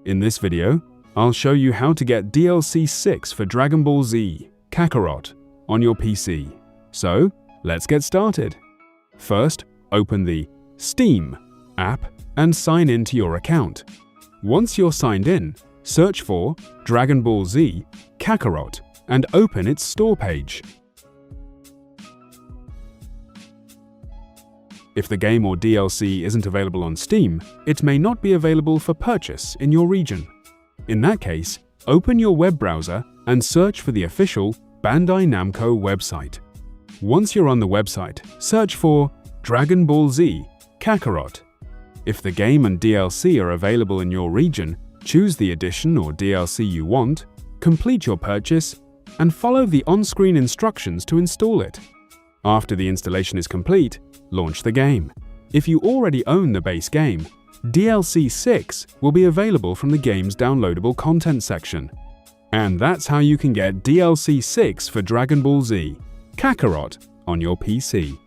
In this video, I'll show you how to get DLC 6 for Dragon Ball Z, Kakarot, on your PC. So, let's get started. First, open the Steam app and sign in to your account. Once you're signed in, search for Dragon Ball Z, Kakarot, and open its store page. If the game or DLC isn't available on Steam, it may not be available for purchase in your region. In that case, open your web browser and search for the official Bandai Namco website. Once you're on the website, search for Dragon Ball Z, Kakarot. If the game and DLC are available in your region, choose the edition or DLC you want, complete your purchase, and follow the on-screen instructions to install it. After the installation is complete, launch the game. If you already own the base game, DLC 6 will be available from the game's downloadable content section. And that's how you can get DLC 6 for Dragon Ball Z, Kakarot on your PC.